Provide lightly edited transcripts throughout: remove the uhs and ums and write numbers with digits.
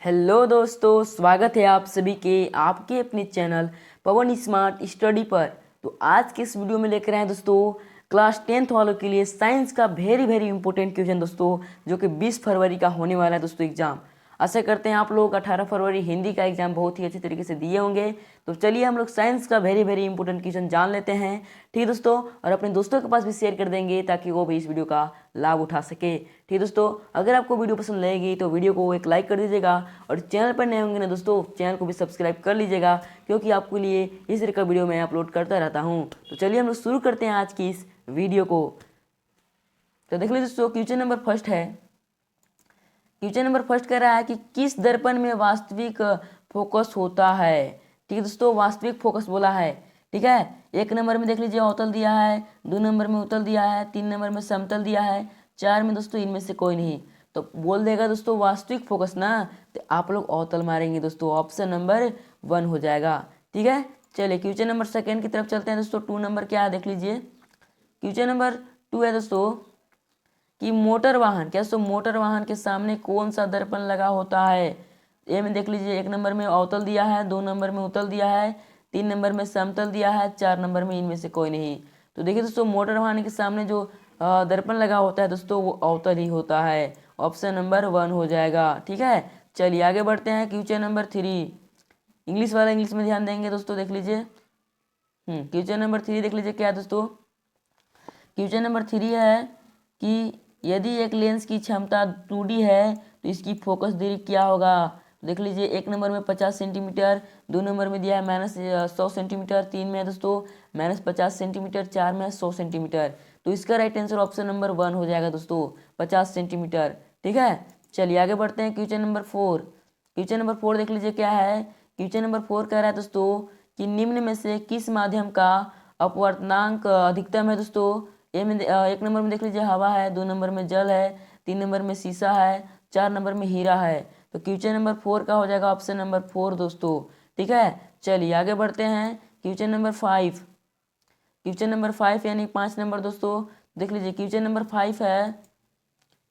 Hello दोस्तों, स्वागत है आप सभी के आपके अपने चैनल पवन स्मार्ट स्टडी पर। तो आज के इस वीडियो में लेकर आए हैं दोस्तों क्लास 10th वालों के लिए साइंस का वेरी इंपॉर्टेंट क्वेश्चन दोस्तों, जो कि 20 फरवरी का होने वाला है दोस्तों एग्जाम। आशा करते हैं आप लोग 18 फरवरी हिंदी का एग्जाम बहुत ही अच्छे तरीके से दिए होंगे। तो चलिए हम लोग साइंस का वेरी इंपॉर्टेंट क्वेश्चन जान लेते हैं, ठीक है दोस्तों। और अपने दोस्तों के पास भी शेयर कर देंगे ताकि वो भी इस वीडियो का लाभ उठा सके, ठीक है दोस्तों। अगर आपको वीडियो पसंद लगेगी तो वीडियो को एक लाइक कर दीजिएगा, और चैनल पर नए होंगे ना दोस्तों, चैनल को भी सब्सक्राइब कर लीजिएगा, क्योंकि आपके लिए इस तरह का वीडियो मैं अपलोड करता रहता हूँ। तो चलिए हम लोग शुरू करते हैं आज की इस वीडियो को। तो देख लीजिए दोस्तों, क्वेश्चन नंबर फर्स्ट है। क्वेश्चन नंबर फर्स्ट कह रहा है कि किस दर्पण में वास्तविक फोकस होता है। ठीक है दोस्तों, वास्तविक फोकस बोला है। ठीक है, एक नंबर में देख लीजिए अवतल दिया है, दो नंबर में उत्तल दिया है, तीन नंबर में समतल दिया है, चार में दोस्तों इनमें से कोई नहीं। तो बोल देगा दोस्तों वास्तविक फोकस ना, तो आप लोग अवतल मारेंगे दोस्तों, ऑप्शन नंबर 1 हो जाएगा। ठीक है, चलिए क्वेश्चन नंबर सेकेंड की तरफ चलते हैं दोस्तों। 2 नंबर क्या है देख लीजिए। क्वेश्चन नंबर 2 है दोस्तों कि मोटर वाहन, क्या दोस्तों मोटर वाहन के सामने कौन सा दर्पण लगा होता है। ए में देख लीजिए, एक नंबर में अवतल दिया है, दो नंबर में उत्तल दिया है, तीन नंबर में समतल दिया है, चार नंबर में इनमें से कोई नहीं। तो देखिए दोस्तों, मोटर वाहन के सामने जो दर्पण लगा होता है दोस्तों, वो अवतल ही होता है, ऑप्शन नंबर 1 हो जाएगा। ठीक है, चलिए आगे बढ़ते हैं। क्वेश्चन नंबर 3, इंग्लिश वाला इंग्लिश में ध्यान देंगे दोस्तों, देख लीजिए। क्वेश्चन नंबर 3 देख लीजिए क्या है दोस्तों। क्वेश्चन नंबर 3 है कि यदि एक लेंस की क्षमता 2D है तो इसकी फोकस दूरी क्या होगा। तो देख लीजिए, एक नंबर में 50 सेंटीमीटर, दो नंबर में दिया है -100 सेंटीमीटर, तीन में है दोस्तों -50 सेंटीमीटर, चार में है 100 सेंटीमीटर। तो इसका राइट आंसर ऑप्शन नंबर 1 हो जाएगा दोस्तों, 50 सेंटीमीटर। ठीक है, चलिए आगे बढ़ते हैं। क्वेश्चन नंबर 4, क्वेश्चन नंबर 4 देख लीजिए क्या है। क्वेश्चन नंबर 4 कह रहा है दोस्तों कि निम्न में से किस माध्यम का अपवर्तनांक अधिकतम है दोस्तों। एक नंबर में देख लीजिए हवा है, दो नंबर में जल है, तीन नंबर में शीशा है, चार नंबर में हीरा है। तो क्वेश्चन नंबर 4 का हो जाएगा ऑप्शन नंबर 4 दोस्तों। ठीक है, चलिए आगे बढ़ते हैं। क्वेश्चन नंबर 5, क्वेश्चन नंबर 5 यानी 5 नंबर दोस्तों, देख लीजिए। क्वेश्चन नंबर 5 है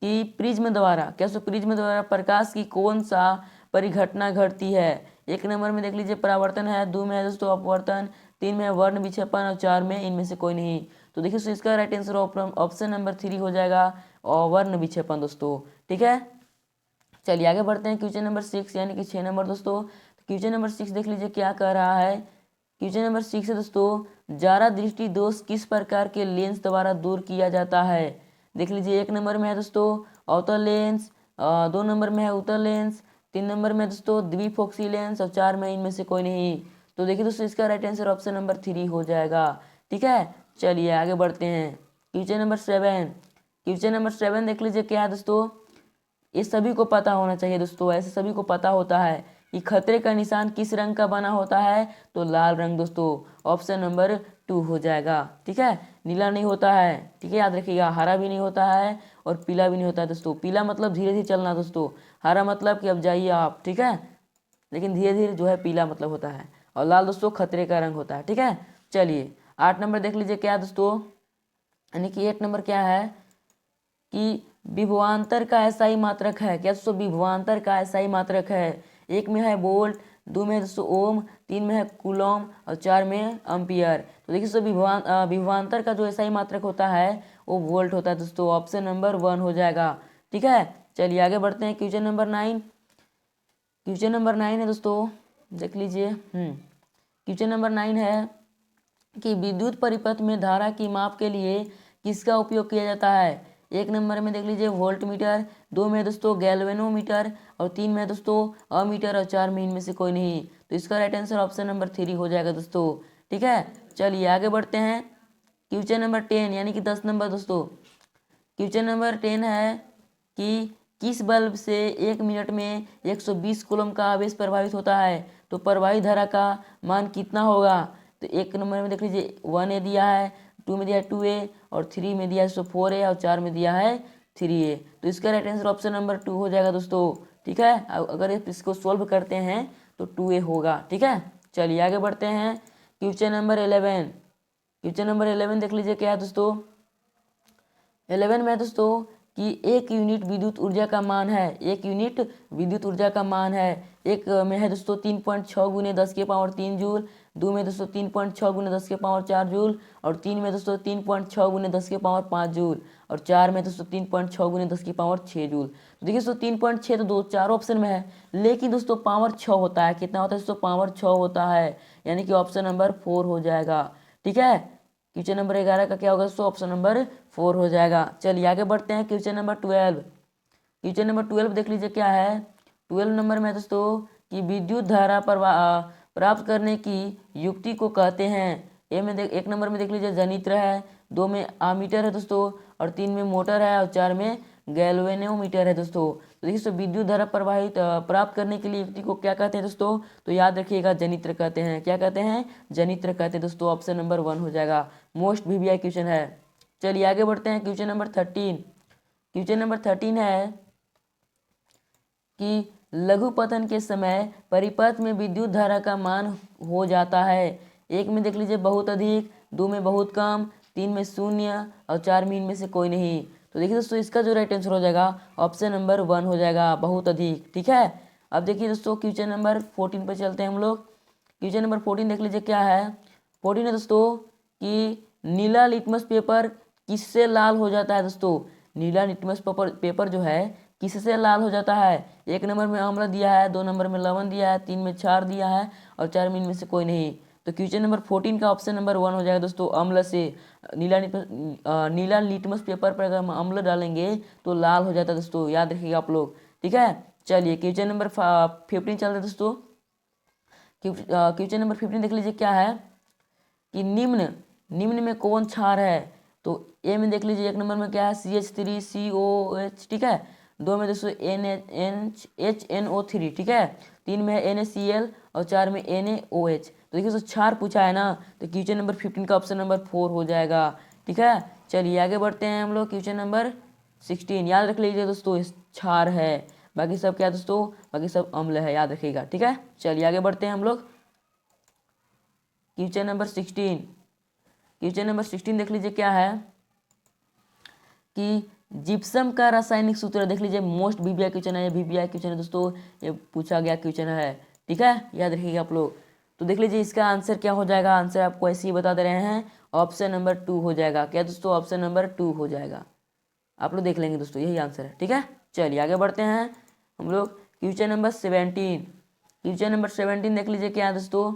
कि प्रिज्म द्वारा, क्या सो प्रिज्म द्वारा प्रकाश की कौन सा परिघटना घटती है। एक नंबर में देख लीजिए परावर्तन है, दो में है दोस्तों अपवर्तन, तीन में है वर्ण विक्षेपण, और चार में इनमें से कोई नहीं। तो देखिए सो इसका राइट आंसर ऑप्शन नंबर 3 हो जाएगा, और वर्ण विक्षेपण दोस्तों। ठीक है, चलिए आगे बढ़ते हैं। क्वेश्चन नंबर 6 यानी कि 6 नंबर दोस्तों। क्वेश्चन नंबर 6 देख लीजिए क्या कह रहा है। क्वेश्चन नंबर 6 है दोस्तों, जारा दृष्टि दोष किस प्रकार के लेंस द्वारा दूर किया जाता है। देख लीजिए, एक नंबर में है दोस्तों अवतल लेंस, दो नंबर में है उत्तल लेंस, तीन नंबर में दोस्तों द्विफोक्सी लेंस, और चार में इनमें से कोई नहीं। तो देखिए दोस्तों, इसका राइट आंसर ऑप्शन नंबर 3 हो जाएगा। ठीक है, चलिए आगे बढ़ते हैं। क्वेश्चन नंबर 7, क्वेश्चन नंबर 7 देख लीजिए क्या है दोस्तों। ये सभी को पता होना चाहिए दोस्तों, ऐसे सभी को पता होता है कि खतरे का निशान किस रंग का बना होता है, तो लाल रंग दोस्तों, ऑप्शन नंबर 2 हो जाएगा। ठीक है, नीला नहीं होता है, ठीक है याद रखिएगा, हरा भी नहीं होता है, और पीला भी नहीं होता है दोस्तों। पीला मतलब धीरे धीरे चलना दोस्तों, हरा मतलब कि अब जाइए आप, ठीक है, लेकिन धीरे धीरे जो है पीला मतलब होता है, और लाल दोस्तों खतरे का रंग होता है। ठीक है, चलिए 8 नंबर देख लीजिए क्या है दोस्तों, यानी कि 8 नंबर क्या है कि विभवांतर का एसआई मात्रक है। क्या दोस्तों, विभवांतर का एसआई मात्रक है। एक में है वोल्ट, दो में है दोस्तों ओम, तीन में है कूलॉम, और चार में एम्पियर। तो देखिए दोस्तों, विभवांतर का जो एसआई मात्रक होता है वो वोल्ट होता है दोस्तों, ऑप्शन नंबर 1 हो जाएगा। ठीक है, चलिए आगे बढ़ते हैं। क्वेश्चन नंबर 9, क्वेश्चन नंबर 9 है दोस्तों, देख लीजिए। क्वेश्चन नंबर 9 है कि विद्युत परिपथ में धारा की माप के लिए किसका उपयोग किया जाता है। एक नंबर में देख लीजिए वोल्ट मीटर, दो में दोस्तों गैल्वेनोमीटर, और तीन में दोस्तों अमीटर, और चार में इनमें से कोई नहीं। तो इसका राइट आंसर ऑप्शन नंबर 3 हो जाएगा दोस्तों। ठीक है, चलिए आगे बढ़ते हैं। क्वेश्चन नंबर 10 यानी कि 10 नंबर दोस्तों। क्वेश्चन नंबर 10 है कि किस बल्ब से 1 मिनट में 120 कूलम का आवेश प्रभावित होता है, तो प्रवाही धारा का मान कितना होगा। तो एक नंबर में देख लीजिए 1A दिया है, 2 में दिया है 2A, और 3 में दिया है 4A, और 4 में दिया है 3A। तो इसका राइट आंसर ऑप्शन नंबर 2 हो जाएगा दोस्तों। ठीक है, अगर इसको सोल्व करते हैं तो 2A होगा। ठीक है, चलिए आगे बढ़ते हैं। क्वेश्चन नंबर 11, क्वेश्चन नंबर 11 देख लीजिए क्या है दोस्तों। 11 में दोस्तों कि 1 यूनिट विद्युत ऊर्जा का मान है, 1 यूनिट विद्युत ऊर्जा का मान है। एक में है दोस्तों 3.6 गुने 10 के पावर 3 जूल, 2 में दोस्तों 3.6 गुने 10 के पावर 4 जूल, और 3 में दोस्तों 3.6 गुने 10 के पावर 5 जूल, और 4 में दोस्तों 3.6 गुने 10 की पावर 6 जूल। तो देखिए दोस्तों 3.6 तो दो चार ऑप्शन में है, लेकिन दोस्तों पावर 6 होता है। कितना होता है दोस्तों? पावर 6 होता है, यानी कि ऑप्शन नंबर 4 हो जाएगा। ठीक है, क्वेश्चन नंबर 11 का क्या होगा दोस्तों? ऑप्शन नंबर 4 हो जाएगा। चलिए आगे बढ़ते हैं। क्वेश्चन नंबर 12, क्वेश्चन नंबर 12 देख लीजिए क्या है। 12 नंबर में दोस्तों कि विद्युत धारा प्राप्त करने की युक्ति को कहते हैं। ए में एक नंबर में देख लीजिए जनित्र है, 2 में आमीटर है दोस्तों, और 3 में मोटर है, और 4 में गैल्वेनोमीटर है दोस्तों। तो देखिए दोस्तों विद्युत धारा प्राप्त करने के लिए युक्ति को क्या कहते हैं दोस्तों? तो याद रखिएगा जनित्र कहते हैं। क्या कहते हैं? जनित्र कहते हैं दोस्तों। ऑप्शन नंबर 1 हो जाएगा। मोस्ट वीवीआई क्वेश्चन है। चलिए आगे बढ़ते हैं। क्वेश्चन नंबर 13, क्वेश्चन नंबर 13 है कि लघु पतन के समय परिपथ में विद्युत धारा का मान हो जाता है। एक में देख लीजिए बहुत अधिक, 2 में बहुत कम, 3 में शून्य, और 4 में इनमें से कोई नहीं। तो देखिए दोस्तों इसका जो राइट आंसर हो जाएगा ऑप्शन नंबर 1 हो जाएगा, बहुत अधिक। ठीक है, अब देखिए दोस्तों क्वेश्चन नंबर 14 पर चलते हैं हम लोग। क्वेश्चन नंबर 14 देख लीजिए क्या है। 14 है दोस्तों कि नीला लिटमस पेपर किससे लाल हो जाता है दोस्तों? नीला लिटमस पेपर जो है किससे लाल हो जाता है? एक नंबर में अम्ल दिया है, 2 नंबर में लवण दिया है, 3 में क्षार दिया है, और 4 में इनमें से कोई नहीं। तो क्वेश्चन नंबर 14 का ऑप्शन नंबर 1 हो जाएगा दोस्तों, अम्ल से। नीला लिटमस पेपर पर अगर हम अम्ल डालेंगे तो लाल हो जाता है दोस्तों, याद रखिएगा आप लोग। ठीक है, चलिए क्वेश्चन नंबर 15 चलते हैं दोस्तों। क्वेश्चन नंबर 15 देख लीजिए क्या है कि निम्न में कौन क्षार है? तो ए में देख लीजिए एक नंबर में क्या है CH3COH। ठीक है, 2 में दोस्तों HNO3। ठीक है, 3 में है NaCl, और 4 में NaOH। तो देखिए दोस्तों क्षार पूछा है ना, तो क्वेश्चन नंबर 15 का ऑप्शन नंबर 4 हो जाएगा। ठीक है, चलिए आगे बढ़ते हैं हम लोग। क्वेश्चन नंबर 16 याद रख लीजिए दोस्तों, क्षार है, बाकी सब क्या दोस्तों? बाकी सब अम्ल है, याद रखिएगा। ठीक है, चलिए आगे बढ़ते हैं हम लोग। क्वेश्चन नंबर 16, क्वेश्चन नंबर 16 देख लीजिए क्या है कि जिप्सम का रासायनिक सूत्र देख लीजिए। मोस्ट वीवीआई क्वेश्चन है, ये वीवीआई क्वेश्चन है दोस्तों, ये पूछा गया क्वेश्चन है। ठीक है, याद रखिएगा आप लोग। तो देख लीजिए इसका आंसर क्या हो जाएगा। आंसर आपको ऐसे ही बता दे रहे हैं, ऑप्शन नंबर 2 हो जाएगा। क्या दोस्तों? ऑप्शन नंबर 2 हो जाएगा। आप लोग देख लेंगे दोस्तों, यही आंसर है। ठीक है, चलिए आगे बढ़ते हैं हम लोग। क्वेश्चन नंबर 17, क्वेश्चन नंबर 17 देख लीजिए क्या है दोस्तों।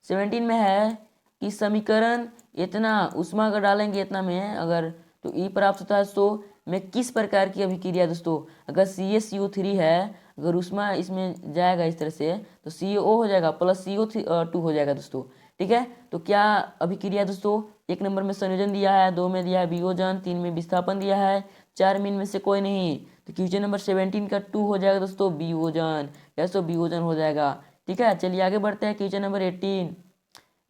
17 में है कि समीकरण इतना उष्मा अगर डालेंगे इतना में अगर तो ई प्राप्त होता है, तो में किस प्रकार की अभिक्रिया दोस्तों? अगर CaCO3 है, अगर उष्मा इसमें जाएगा इस तरह से तो CO हो जाएगा प्लस CO2 हो जाएगा दोस्तों। ठीक है, तो क्या अभिक्रिया दोस्तों? एक नंबर में संयोजन दिया है, 2 में दिया है वियोजन, 3 में विस्थापन दिया है, 4 में इनमें से कोई नहीं। तो क्वेश्चन नंबर 17 का 2 हो जाएगा दोस्तों, वियोजन। कैसे? वियोजन हो जाएगा। ठीक है, चलिए आगे बढ़ते हैं। क्वेश्चन नंबर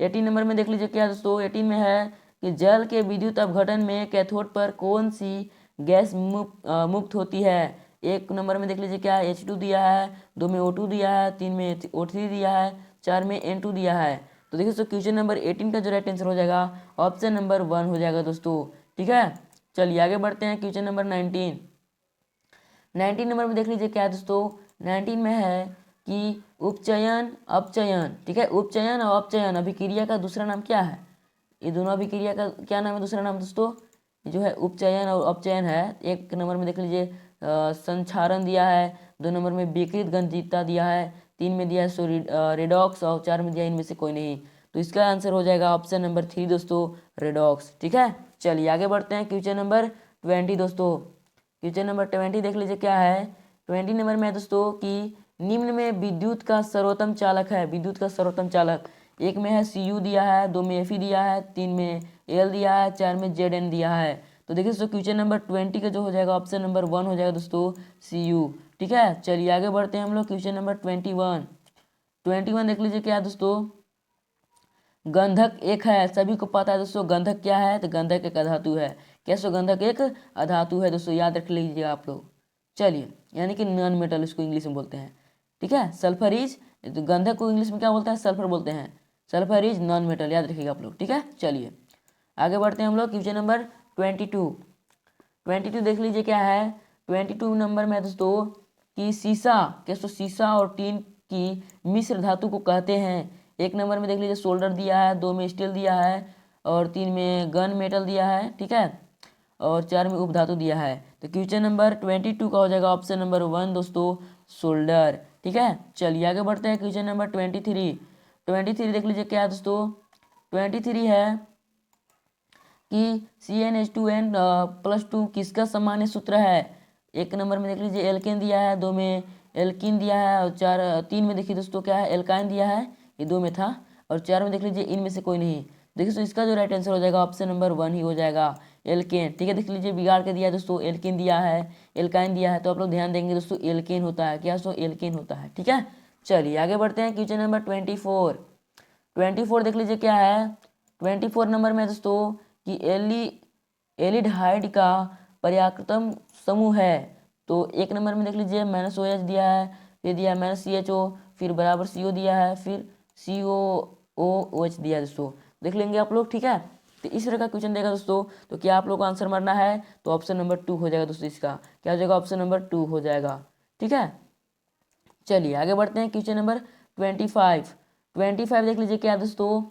18 नंबर में देख लीजिए क्या दोस्तों। 18 में है कि जल के विद्युत अपघटन में कैथोड पर कौन सी गैस मुक्त होती है? एक नंबर में देख लीजिए क्या है H2 दिया है, 2 में O2 दिया है, 3 में O3 दिया है, 4 में N2 दिया है। तो देखिए दोस्तों क्वेश्चन नंबर 18 का जो राइट आंसर हो जाएगा ऑप्शन नंबर 1 हो जाएगा दोस्तों। ठीक है, चलिए आगे बढ़ते हैं। क्वेश्चन नंबर 19 नंबर में देख लीजिए क्या है दोस्तों। 19 में है कि उपचयन अपचयन। ठीक है, उपचयन और अपचयन अभिक्रिया का दूसरा नाम क्या है? ये दोनों अभिक्रिया का क्या नाम है? दूसरा नाम दोस्तों जो है उपचयन और अपचयन है। एक नंबर में देख लीजिए संक्षारण दिया है, 2 नंबर में विकृत गंधिता दिया है, 3 में दिया है रेडॉक्स, और 4 में दिया इनमें से कोई नहीं। तो इसका आंसर हो जाएगा ऑप्शन नंबर 3 दोस्तों, रेडॉक्स। ठीक है, चलिए आगे बढ़ते हैं। क्वेश्चन नंबर 20 दोस्तों। क्वेश्चन नंबर 20 देख लीजिए क्या है। 20 नंबर में है दोस्तों कि निम्न में विद्युत का सर्वोत्तम चालक है। विद्युत का सर्वोत्तम चालक एक में है Cu दिया है, 2 में Fe दिया है, 3 में L दिया है, 4 में Zn दिया है। तो देखिए दोस्तों क्वेश्चन नंबर 20 का जो हो जाएगा ऑप्शन नंबर 1 हो जाएगा दोस्तों, Cu। ठीक है, चलिए आगे बढ़ते हैं हम लोग। क्वेश्चन नंबर 21 देख लीजिए क्या है दोस्तों। गंधक एक है, सभी को पता है दोस्तों गंधक क्या है, तो गंधक एक अधातु है। कैसे? गंधक एक अधातु है दोस्तों, याद रख लीजिए आप लोग। चलिए, यानी कि नॉन मेटल इसको इंग्लिश में बोलते हैं। ठीक है, सल्फर इज, तो गंधक को इंग्लिश में क्या बोलते हैं? सल्फर बोलते हैं। सल्फर इज नॉन मेटल, याद रखिएगा आप लोग। ठीक है, चलिए आगे बढ़ते हैं हम लोग। क्वेश्चन नंबर 22 22 देख लीजिए क्या है। 22 नंबर में है दोस्तों कि शीशा, कैसे शीशा और टीन की मिश्र धातु को कहते हैं। एक नंबर में देख लीजिए सोल्डर दिया है, 2 में स्टील दिया है और 3 में गन मेटल दिया है, ठीक है, और 4 में उपधातु दिया है। तो क्वेश्चन नंबर 22 का हो जाएगा ऑप्शन नंबर 1 दोस्तों, सोल्डर, ठीक है। चलिए आगे बढ़ते हैं। क्वेश्चन नंबर 23 देख लीजिए क्या है दोस्तों। 23 है कि CnH2n +2 किसका सामान्य सूत्र है। एक नंबर में देख लीजिए एल्केन दिया है, 2 में एल्किन दिया है और 3 में देखिए दोस्तों क्या है, एल्काइन दिया है, ये 2 में था, और 4 में देख लीजिए इनमें से कोई नहीं। देखिए तो इसका जो राइट आंसर हो जाएगा ऑप्शन नंबर 1 ही हो जाएगा, एल्केन, ठीक है। देख लीजिए बिगाड़ के दिया है दोस्तों, एल्किन दिया है, एल्काइन दिया है, तो आप लोग ध्यान देंगे दोस्तों एल्केन होता है, क्या दोस्तों, एल्केन होता है, ठीक है। चलिए आगे बढ़ते हैं। क्वेश्चन नंबर 24 देख लीजिए क्या है। 24 नंबर में दोस्तों कि एल्डिहाइड का पर्यायक्रम समूह है। तो एक नंबर में देख लीजिए -OH दिया है, फिर दिया है -CHO, फिर बराबर CO दिया है, फिर COOH दिया है दोस्तों, देख लेंगे आप लोग, ठीक है। तो इस तरह का क्वेश्चन देगा दोस्तों, तो क्या आप लोग को आंसर मारना है, तो ऑप्शन नंबर 2 हो जाएगा दोस्तों, इसका क्या हो जाएगा, ऑप्शन नंबर 2 हो जाएगा, ठीक है। चलिए आगे बढ़ते हैं। क्वेश्चन नंबर 25 देख लीजिए क्या है दोस्तों।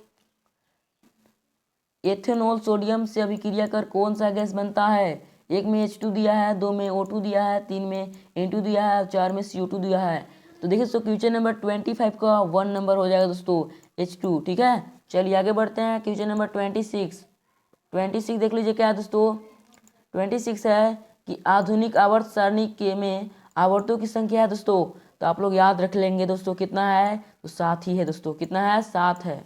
एथेनॉल सोडियम से अभिक्रिया कर कौन सा गैस बनता है। एक में H2 दिया है, 2 में O2 दिया है, 3 में N2 दिया है और 4 में CO2 दिया है। तो देखिए दोस्तों क्वेश्चन नंबर 25 का 1 नंबर हो जाएगा दोस्तों, H2, ठीक है। चलिए आगे बढ़ते हैं। क्वेश्चन नंबर 26 देख लीजिए क्या है दोस्तों। 26 है कि आधुनिक आवर्त सारणी के में आवर्तों की संख्या है दोस्तों, तो आप लोग याद रख लेंगे दोस्तों कितना है, तो 7 ही है दोस्तों, कितना है, 7 है,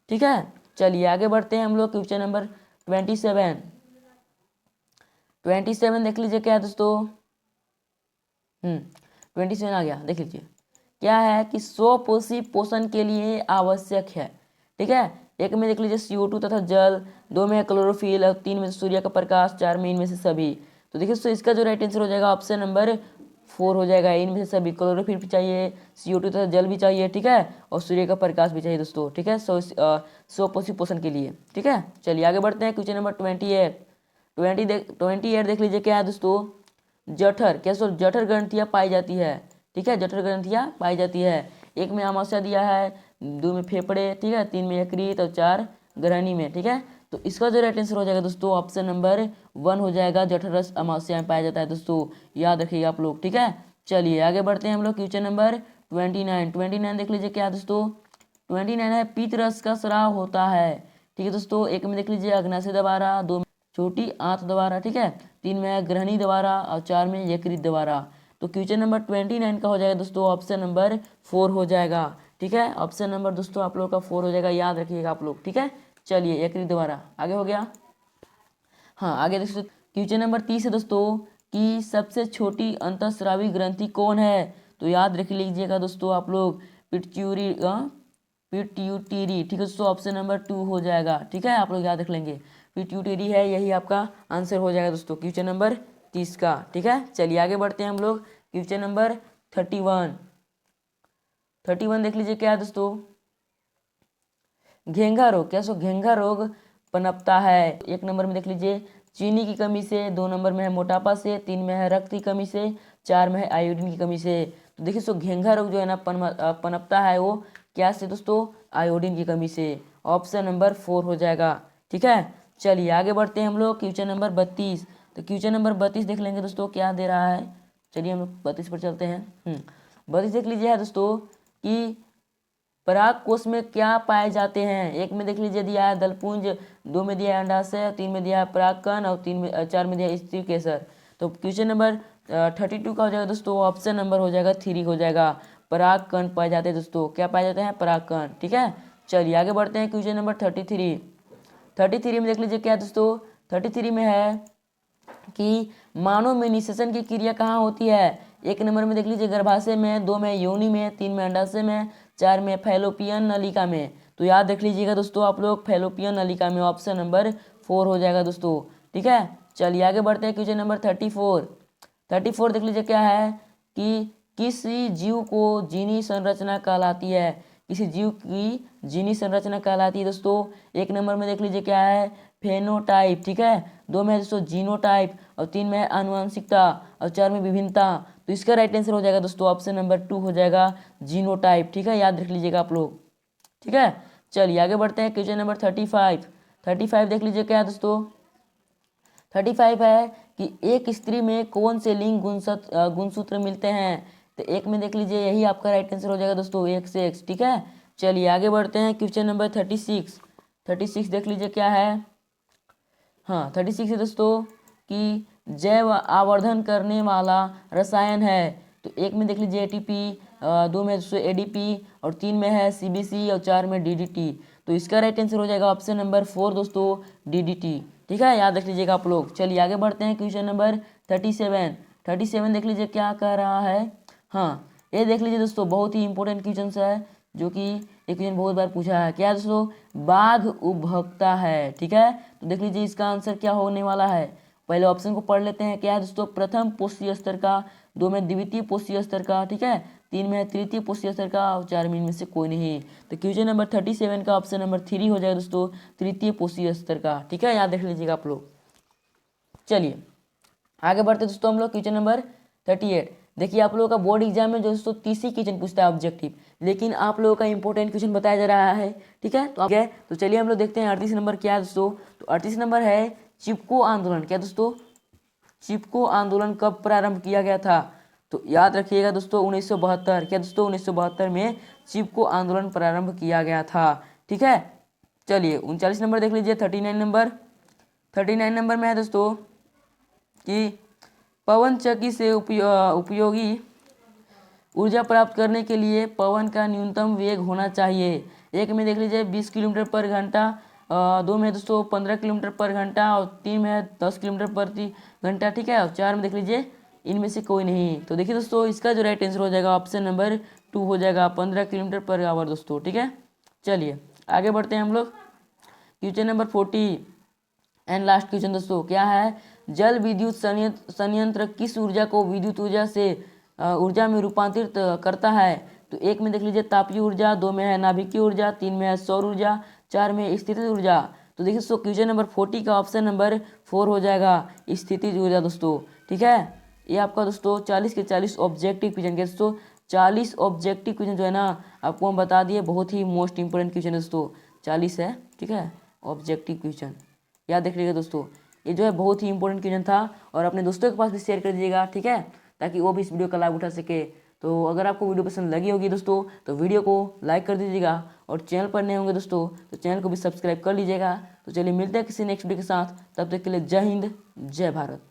ठीक है। चलिए आगे बढ़ते हैं हम लोग। क्वेश्चन नंबर 27 देख लीजिए क्या है दोस्तों। 27 आ गया, देख लीजिए क्या है कि स्वपोषी पोषण के लिए आवश्यक है, ठीक है। एक में देख लीजिए CO2 तथा जल, 2 में क्लोरोफिल और 3 में सूर्य का प्रकाश, 4 में इनमें से सभी। तो देखिए तो इसका जो राइट आंसर हो जाएगा ऑप्शन नंबर 4 हो जाएगा, इनमें से सभी, क्लोरोफिल भी चाहिए, CO2 तथा जल भी चाहिए, ठीक है, और सूर्य का प्रकाश भी चाहिए दोस्तों, ठीक है, स्वपोषी पोषण के लिए, ठीक है। चलिए आगे बढ़ते हैं। क्वेश्चन नंबर 28 देख लीजिए क्या है दोस्तों। जठर, क्या सो जठर ग्रंथियाँ पाई जाती है, ठीक है, जठर ग्रंथियाँ पाई जाती है। एक में अमाशय दिया है, 2 में फेफड़े, ठीक है, 3 में यकृत और 4 ग्रहणी में, ठीक है। तो इसका जो राइट आंसर हो जाएगा दोस्तों ऑप्शन नंबर 1 हो जाएगा, जठरस अमाशय में पाया जाता है दोस्तों, याद रखिएगा आप लोग, ठीक है। चलिए आगे बढ़ते हैं हम लोग। क्वेश्चन नंबर 29 देख लीजिए क्या है दोस्तों। 29 है पीत रस का स्राव होता है, ठीक है दोस्तों। एक में देख लीजिए अग्नाशय द्वारा, 2 में छोटी आंत द्वारा, ठीक है, 3 में है ग्रहणी द्वारा और 4 में यकृत द्वारा। तो क्वेश्चन नंबर 29 का हो जाएगा दोस्तों ऑप्शन नंबर 4 हो जाएगा, ठीक है। ऑप्शन नंबर दोस्तों आप लोग का 4 हो जाएगा, याद रखिएगा आप लोग, ठीक है। चलिए यकृत द्वारा आगे हो गया। हाँ आगे दोस्तों क्वेश्चन नंबर 30 है दोस्तों कि सबसे छोटी अंतःस्रावी ग्रंथि कौन है। तो याद रख लीजिएगा दोस्तों आप लोग, पिट्यूटरी, ठीक है दोस्तों, ऑप्शन नंबर 2 हो जाएगा, ठीक है, आप लोग याद रख लेंगे, पिट्यूटरी है, यही आपका आंसर हो जाएगा दोस्तों क्वेश्चन नंबर 30 का, ठीक है। चलिए आगे बढ़ते हैं हम लोग। क्वेश्चन नंबर 31 देख लीजिए क्या है दोस्तों। घेंघा रोग, क्या सो घेंघा रोग पनपता है। एक नंबर में देख लीजिए चीनी की कमी से, 2 नंबर में है मोटापा से, 3 में है रक्त की कमी से, 4 में है आयोडीन की कमी से। तो देखिए सो घेंघा रोग जो है ना पनपता है वो क्या से दोस्तों, आयोडीन की कमी से, ऑप्शन नंबर 4 हो जाएगा, ठीक है। चलिए आगे बढ़ते हैं हम लोग। क्वेश्चन नंबर 32, तो क्वेश्चन नंबर 32 देख लेंगे दोस्तों क्या दे रहा है। चलिए हम लोग 32 पर चलते हैं। 32 देख लीजिए है दोस्तों कि पराग कोश में क्या पाए जाते हैं। एक में देख लीजिए दिया है दलपुंज, 2 में दिया है अंडाशय, 3 में दिया है परागकण और 4 में दिया है स्त्री केसर। तो क्वेश्चन नंबर 32 का हो जाएगा दोस्तों ऑप्शन नंबर हो जाएगा 3 हो जाएगा, परागकण पाए जाते हैं दोस्तों, क्या पाए जाते हैं, परागकण, ठीक है। चलिए आगे बढ़ते हैं। क्वेश्चन नंबर 33 में देख लीजिए क्या है दोस्तों। 33 में है कि मानव में निषेचन की क्रिया कहाँ होती है। एक नंबर में देख लीजिए गर्भाशय में, 2 में योनि में, 3 में अंडाशय में, 4 में फैलोपियन नलिका में। तो याद रख लीजिएगा दोस्तों आप लोग फैलोपियन नलिका में, ऑप्शन नंबर 4 हो जाएगा दोस्तों, ठीक है। चलिए आगे बढ़ते हैं। क्वेश्चन नंबर 34 देख लीजिए क्या है कि किसी जीव को जीनी संरचना कहलाती है। किसी जीव की जीनी संरचना कहलाती है दोस्तों। 1 नंबर में देख लीजिए क्या है, फेनोटाइप, ठीक है। 2 में है दोस्तों जीनोटाइप, और 3 में है आनुवंशिकता, और 4 में विभिन्नता। तो इसका राइट आंसर हो जाएगा दोस्तों ऑप्शन नंबर 2 हो जाएगा जीनोटाइप, ठीक है, याद रख लीजिएगा आप लोग, ठीक है। चलिए आगे बढ़ते हैं, क्वेश्चन नंबर 35 देख लीजिए क्या है दोस्तों। 35 है कि एक स्त्री में कौन से लिंग गुणसूत्र मिलते हैं। तो 1 में देख लीजिए, यही आपका राइट आंसर हो जाएगा दोस्तों, 1 से X, ठीक है। चलिए आगे बढ़ते हैं, क्वेश्चन नंबर 36 देख लीजिए क्या है। हाँ 36 है दोस्तों कि जैव आवर्धन करने वाला रसायन है। तो 1 में देख लीजिए ATP, 2 में दोस्तों ADP, और 3 में है CBC, और 4 में DDT। तो इसका राइट आंसर हो जाएगा ऑप्शन नंबर 4 दोस्तों, DDT, ठीक है, याद रख लीजिएगा आप लोग। चलिए आगे बढ़ते हैं, क्वेश्चन नंबर 37 देख लीजिए क्या कह रहा है। हाँ ये देख लीजिए दोस्तों, बहुत ही इंपॉर्टेंट क्वेश्चन है, जो कि एक क्वेश्चन बहुत बार पूछा है। क्या दोस्तों, बाघ उपभोक्ता है, ठीक है। तो देख लीजिए इसका आंसर क्या होने वाला है। पहले ऑप्शन को पढ़ लेते हैं। क्या है दोस्तों, प्रथम पोषीय स्तर का, 2 में द्वितीय पोषीय स्तर का, ठीक है, 3 में है तृतीय पोषीय स्तर का, और 4 में इनमें से कोई नहीं। तो क्वेश्चन नंबर 37 का ऑप्शन नंबर 3 हो जाएगा दोस्तों, तृतीय पोषीय स्तर का, ठीक है, याद रख लीजिएगा आप लोग। चलिए आगे बढ़ते दोस्तों हम लोग, क्वेश्चन नंबर 38। देखिए आप लोगों का बोर्ड एग्जाम में जो दोस्तों 30 ही क्वेश्चन पूछता है ऑब्जेक्टिव, लेकिन आप लोगों का इंपॉर्टेंट क्वेश्चन बताया जा रहा है, ठीक है। तो चलिए हम लोग देखते हैं 38 नंबर क्या है दोस्तों। तो 38 नंबर है चिपको आंदोलन। क्या दोस्तों, चिपको आंदोलन कब प्रारंभ किया गया था। तो याद रखिएगा दोस्तों 1972। क्या दोस्तों, 1972 में चिपको आंदोलन प्रारंभ किया गया था, ठीक है। चलिए 39 नंबर देख लीजिए। 39 नंबर में है दोस्तों कि पवन चक्की से उपयोगी ऊर्जा प्राप्त करने के लिए पवन का न्यूनतम वेग होना चाहिए। 1 में देख लीजिए 20 किलोमीटर पर घंटा, 2 में दोस्तों 15 किलोमीटर पर घंटा, और 3 में 10 किलोमीटर प्रति घंटा, ठीक है, और 4 में देख लीजिए इनमें से कोई नहीं। तो देखिए दोस्तों इसका जो राइट आंसर हो जाएगा ऑप्शन नंबर 2 हो जाएगा, 15 किलोमीटर पर आवर दोस्तों, ठीक है। चलिए आगे बढ़ते हैं हम लोग, question number 40 and last question दोस्तों क्या है। जल विद्युत संयंत्र किस ऊर्जा को विद्युत ऊर्जा से ऊर्जा में रूपांतरित करता है। तो 1 में देख लीजिए तापीय ऊर्जा, 2 में है नाभिकीय ऊर्जा, 3 में है सौर ऊर्जा, 4 में स्थितिज ऊर्जा। तो देखिए दोस्तों क्वेश्चन नंबर 40 का ऑप्शन नंबर 4 हो जाएगा, स्थितिज ऊर्जा दोस्तों, ठीक है। ये आपका दोस्तों 40 के 40 ऑब्जेक्टिव क्वेश्चन के दोस्तों, 40 ऑब्जेक्टिव क्वेश्चन जो है ना आपको हम बता दिए, बहुत ही मोस्ट इंपोर्टेंट क्वेश्चन है दोस्तों, 40 है, ठीक है, ऑब्जेक्टिव क्वेश्चन याद रख लीजिएगा दोस्तों। ये जो है बहुत ही इंपॉर्टेंट क्वेश्चन था, और अपने दोस्तों के पास भी शेयर कर दीजिएगा, ठीक है, ताकि वो भी इस वीडियो का लाभ उठा सके। तो अगर आपको वीडियो पसंद लगी होगी दोस्तों, तो वीडियो को लाइक कर दीजिएगा, और चैनल पर नए होंगे दोस्तों तो चैनल को भी सब्सक्राइब कर लीजिएगा। तो चलिए मिलते हैं किसी नेक्स्ट वीडियो के साथ, तब तक के लिए जय हिंद, जय भारत।